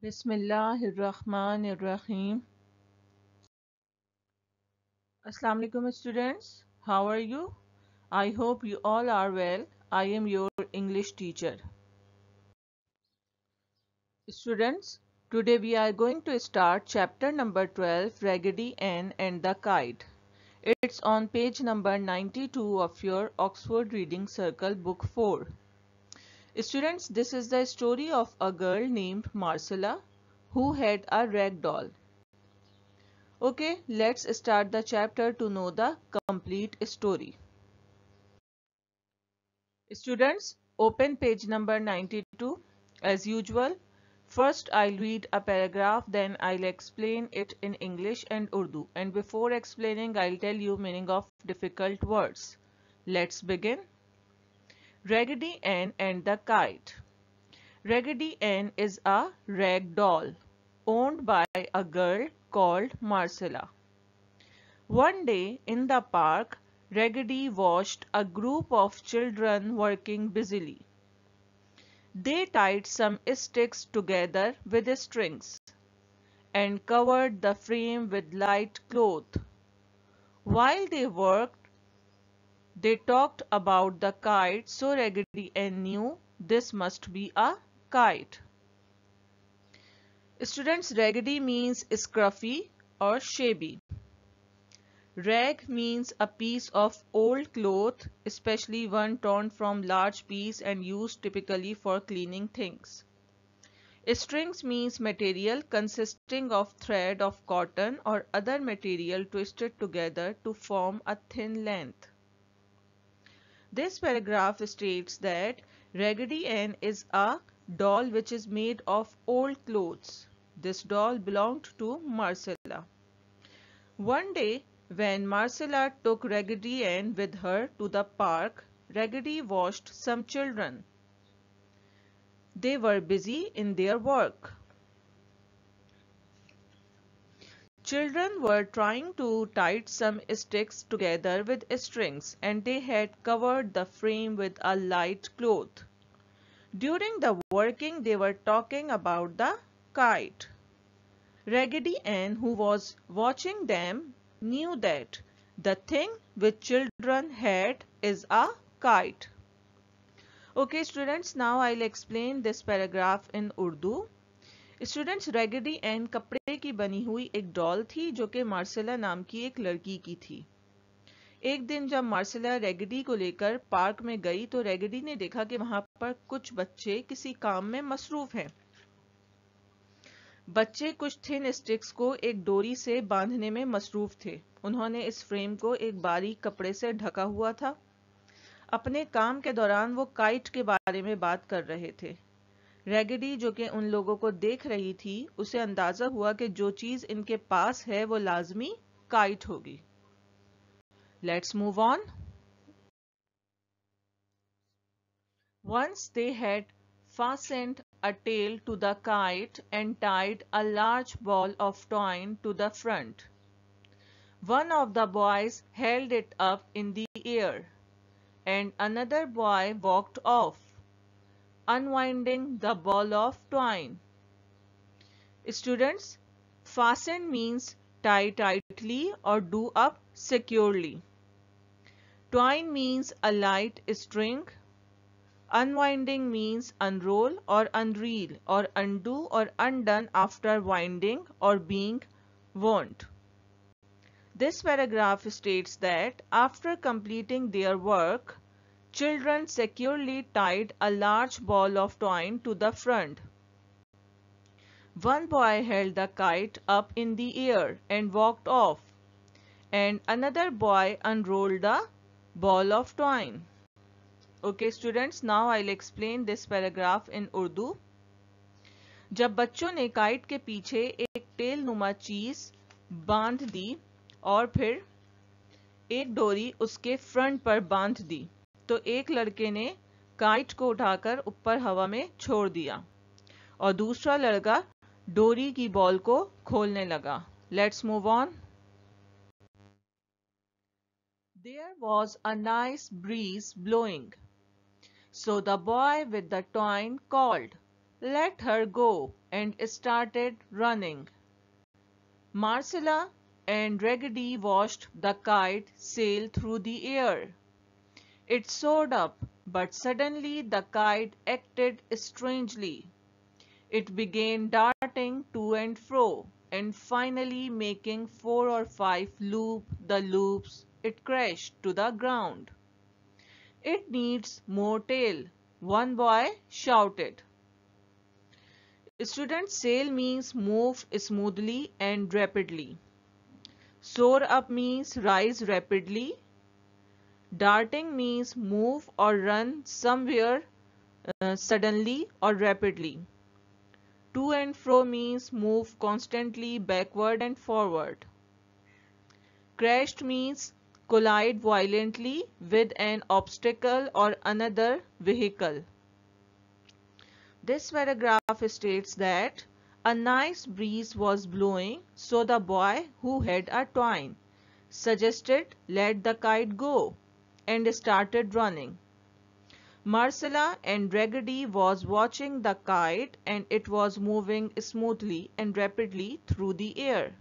Bismillahirrahmanirrahim. Assalamu alaikum students. How are you? I hope you all are well. I am your English teacher. Students, today we are going to start chapter number 12, Raggedy Ann and the Kite. It's on page number 92 of your Oxford Reading Circle book 4. Students, this is the story of a girl named Marcella who had a rag doll. Okay, let's start the chapter to know the complete story. Students, open page number 92. As usual, first I'll read a paragraph, then I'll explain it in English and Urdu. And before explaining, I'll tell you meaning of difficult words. Let's begin. Raggedy Ann and the Kite. Raggedy Ann is a rag doll owned by a girl called Marcella. One day in the park, Raggedy watched a group of children working busily. They tied some sticks together with strings and covered the frame with light cloth. While they worked, they talked about the kite, so Raggedy Ann knew this must be a kite. Students, raggedy means scruffy or shabby. Rag means a piece of old cloth, especially one torn from large piece and used typically for cleaning things. Strings means material consisting of thread of cotton or other material twisted together to form a thin length. This paragraph states that Raggedy Ann is a doll which is made of old clothes. This doll belonged to Marcella. One day, when Marcella took Raggedy Ann with her to the park, Raggedy watched some children. They were busy in their work. Children were trying to tie some sticks together with strings, and they had covered the frame with a light cloth. During the working, they were talking about the kite. Raggedy Ann, who was watching them, knew that the thing which children had is a kite. Okay students, now I'll explain this paragraph in Urdu. Students, Raggedy Ann कपड़े की बनी हुई एक doll थी जो कि मार्सेला नाम की एक लड़की की थी। एक दिन जब मार्सेला रैगडी को लेकर पार्क में गई तो रैगडी ने देखा कि वहां पर कुछ बच्चे किसी काम में मसरूफ हैं। बच्चे कुछ थिन स्टिक्स को एक डोरी से बांधने में मसरूफ थे। उन्होंने इस फ्रेम को एक बारीक कपड़े से ढका हुआ था। अपने काम के दौरान वो काइट के बारे में बात कर रहे थे। रैगडी, जो कि उन लोगों को देख रही थी, उसे अंदाजा हुआ कि जो चीज इनके पास है वो लाजमी काइट होगी। Let's move on. Once they had fastened a tail to the kite and tied a large ball of twine to the front. One of the boys held it up in the air, and another boy walked off, unwinding the ball of twine. Students, fasten means tie tightly or do up securely. Twine means a light string. Unwinding means unroll or unreel or undo or undone after winding or being wound. This paragraph states that after completing their work, children securely tied a large ball of twine to the front. One boy held the kite up in the air and walked off, and another boy unrolled the ball of twine. Okay students, now I'll explain this paragraph in Urdu. जब बच्चों ने kite के पीछे एक tell नुमा चीज बांध दी और फिर एक डोरी उसके फ्रंट पर बांध दी, तो एक लड़के ने काइट को उठाकर ऊपर हवा में छोड़ दिया और दूसरा लड़का डोरी की बॉल को खोलने लगा। Let's move on. There was a nice breeze blowing, so the boy with the twine called, let her go, and started running. Marcella and Raggedy watched the kite sail through the air. It soared up, but suddenly the kite acted strangely. It began darting to and fro, and finally making 4 or 5 loops, it crashed to the ground. It needs more tail, one boy shouted. Students, sail means move smoothly and rapidly. Soar up means rise rapidly. Darting means move or run somewhere suddenly or rapidly. To and fro means move constantly backward and forward. Crashed means collide violently with an obstacle or another vehicle. This paragraph states that a nice breeze was blowing, so the boy who had a twine suggested let the kite go and started running. Marcella and Raggedy was watching the kite and it was moving smoothly and rapidly through the air.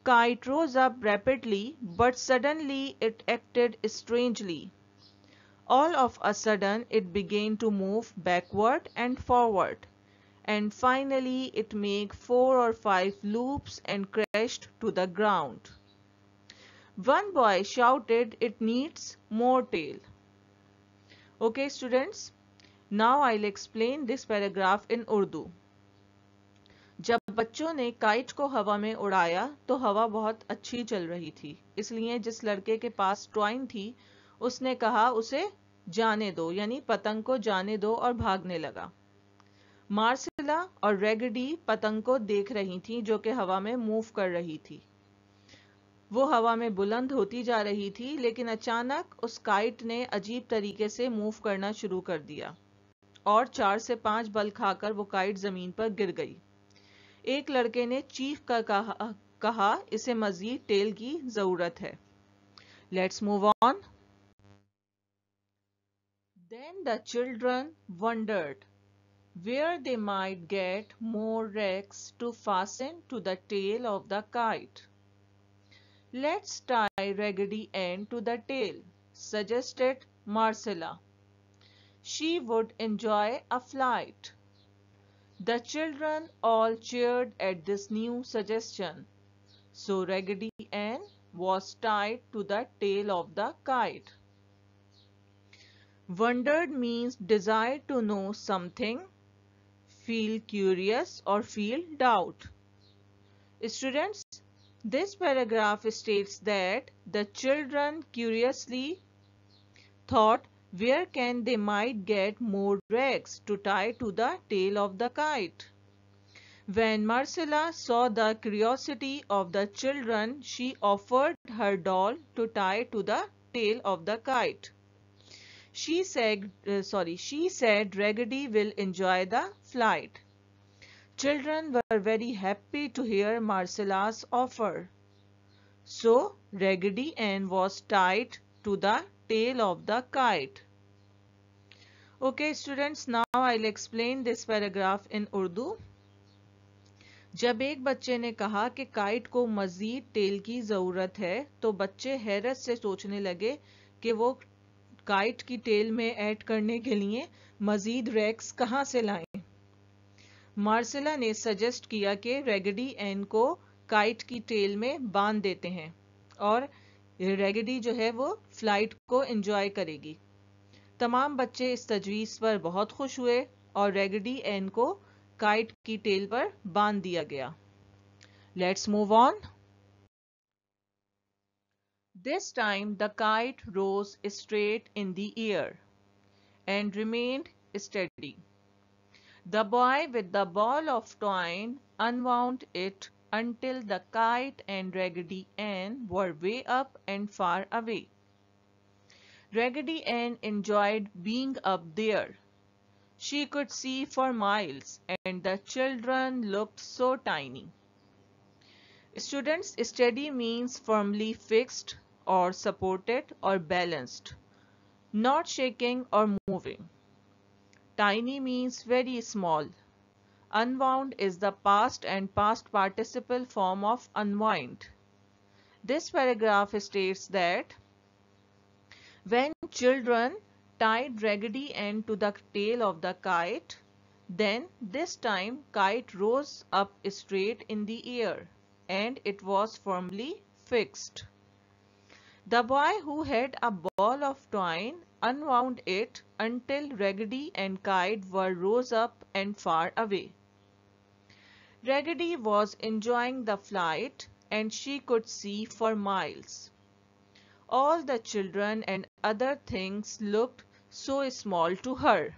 Kite rose up rapidly, but suddenly it acted strangely. All of a sudden it began to move backward and forward, and finally it made 4 or 5 loops and crashed to the ground. One boy shouted, "It needs more tail." Okay students, now I'll explain this paragraph in Urdu. जब बच्चों ने kite को हवा में उड़ाया तो हवा बहुत अच्छी चल रही थी, इसलिए जिस लड़के के पास ट्वाइन थी उसने कहा उसे जाने दो, यानी पतंग को जाने दो, और भागने लगा। मार्सेला और रेगडी पतंग को देख रही थी जो कि हवा में मूव कर रही थी। वो हवा में बुलंद होती जा रही थी, लेकिन अचानक उस काइट ने अजीब तरीके से मूव करना शुरू कर दिया और 4 से 5 बल खाकर वो काइट जमीन पर गिर गई। एक लड़के ने चीख कर कहा इसे मजीद टेल की जरूरत है। Let's move on. Then the children wondered where they might get more rags to fasten to the tail of the kite. Let's tie Raggedy Ann to the tail, suggested Marcella. She would enjoy a flight. The children all cheered at this new suggestion, so Raggedy Ann was tied to the tail of the kite. Wondered means desire to know something, feel curious or feel doubt. Students, this paragraph states that the children curiously thought where can they might get more rags to tie to the tail of the kite. When Marcella saw the curiosity of the children, she offered her doll to tie to the tail of the kite. She said Raggedy will enjoy the flight. Children were very happy to hear Marcella's offer. So Raggedy Ann was tied to the tail of the kite. Okay students, now I'll explain this paragraph in Urdu. जब एक बच्चे ने कहा कि kite को मजीद tell की ज़रूरत है तो बच्चे हैरत से सोचने लगे कि वो काइट की टेल में ऐड करने के लिए मजीद रैक्स कहाँ से लाएं। मार्सेला ने सजेस्ट किया कि रैगडी एन को काइट की टेल में बांध देते हैं और रैगडी जो है वो फ्लाइट को एंजॉय करेगी। तमाम बच्चे इस तजवीज़ पर बहुत खुश हुए और रैगडी एन को काइट की टेल पर बांध दिया गया। Let's move on. This time the kite rose straight in the air and remained steady. The boy with the ball of twine unwound it until the kite and Raggedy Ann were way up and far away. Raggedy Ann enjoyed being up there. She could see for miles and the children looked so tiny. Students, steady means firmly fixed or supported or balanced, not shaking or moving. Tiny means very small. Unwound is the past and past participle form of unwind. This paragraph states that when children tied raggedy end to the tail of the kite, then this time kite rose up straight in the air and it was firmly fixed. The boy who had a ball of twine unwound it until Raggedy and Kite were rose up and far away. Raggedy was enjoying the flight and she could see for miles. All the children and other things looked so small to her.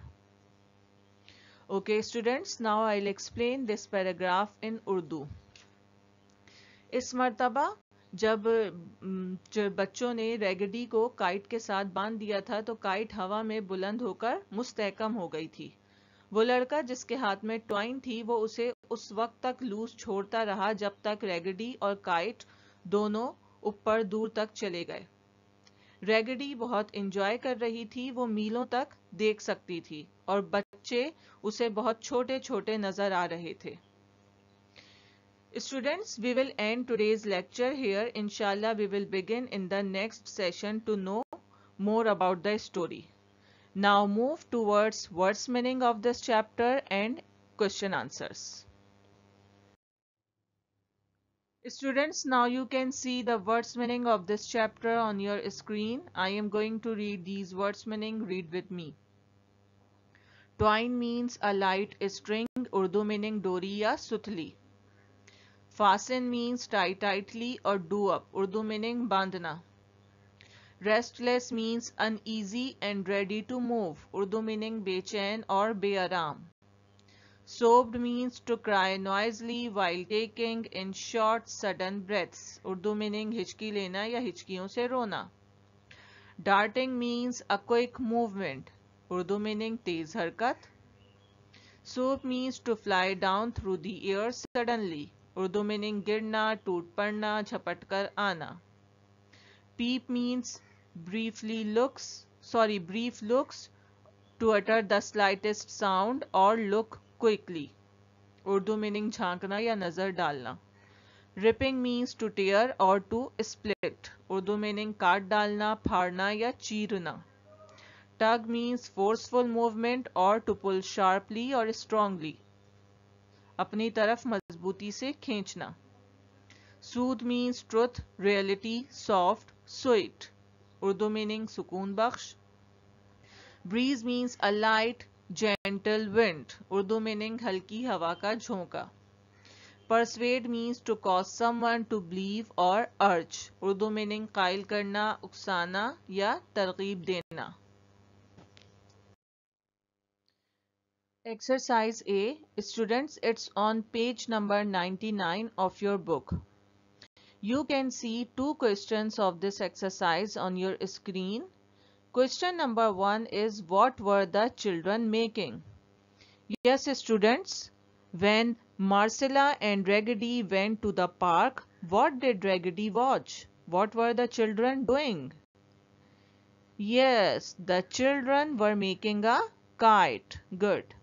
Okay students, now I'll explain this paragraph in Urdu. इस मर्तबा जब बच्चों ने रैगडी को kite के साथ बांध दिया था तो काइट हवा में बुलंद होकर मुस्तहकम हो गई थी। वो लड़का जिसके हाथ में ट्वाइन थी वो उसे उस वक्त तक लूज छोड़ता रहा जब तक रैगडी और काइट दोनों ऊपर दूर तक चले गए। रैगडी बहुत एंजॉय कर रही थी, वो मीलों तक देख सकती थी और बच्चे उसे बहुत छोटे छोटे नजर आ रहे थे। Students, we will end today's lecture here. Inshallah, we will begin in the next session to know more about the story. Now move towards words meaning of this chapter and question answers. Students, now you can see the words meaning of this chapter on your screen. I am going to read these words meaning. Read with me. Twine means a light string, Urdu meaning dori ya sutli. Fasten means tie tightly or do up, Urdu meaning bandhna. Restless means uneasy and ready to move, Urdu meaning bechain or bearam. Sobbed means to cry noisily while taking in short sudden breaths, Urdu meaning हिचकी लेना या हिचकियों से रोना. Darting means a quick movement, Urdu meaning तेज हरकत. Swoop means to fly down through the air suddenly, Urdu meaning गिरना, टूट पड़ना, झपट कर आना. Peep means brief looks to utter the slightest sound or look quickly, Urdu meaning झांकना या नजर डालना. Ripping means to tear or to split, Urdu meaning काट डालना, फाड़ना या चीरना. Tug means forceful movement or to pull sharply or strongly, अपनी तरफ मजबूती से खींचना. Soothe means truth, reality, soft, sweet, Urdu meaning सुकून बख्श. Breeze means a light, gentle wind, Urdu meaning हल्की हवा का झोंका. Persuade means to cause someone to believe or urge, Urdu meaning कायल करना, उकसाना या तरगीब देना. Exercise A. Students, it's on page number 99 of your book. You can see two questions of this exercise on your screen. Question number 1 is, what were the children making? Yes, students, when Marcella and Raggedy went to the park, what did Raggedy watch? What were the children doing? Yes, the children were making a kite. Good.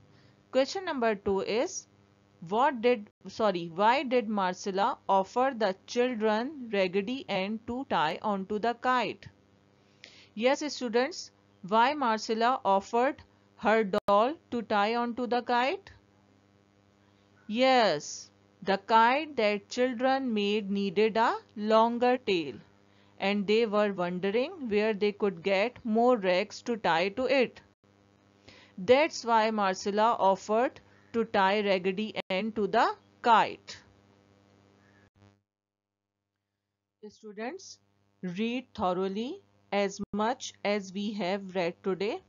Question number 2 is, why did Marcella offer the children raggedy end to tie onto the kite? Yes, students, why Marcella offered her doll to tie onto the kite? Yes, the kite that children made needed a longer tail, and they were wondering where they could get more rags to tie to it. That's why Marcella offered to tie raggedy end to the kite. Students, read thoroughly as much as we have read today.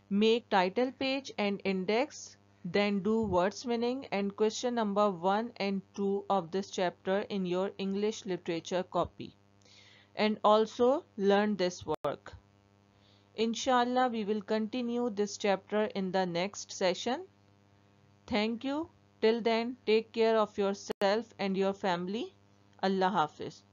Make title page and index, then do words meaning and question number 1 and 2 of this chapter in your English literature copy. And also learn this work. Inshallah, we will continue this chapter in the next session. Thank you. Till then, take care of yourself and your family. Allah Hafiz.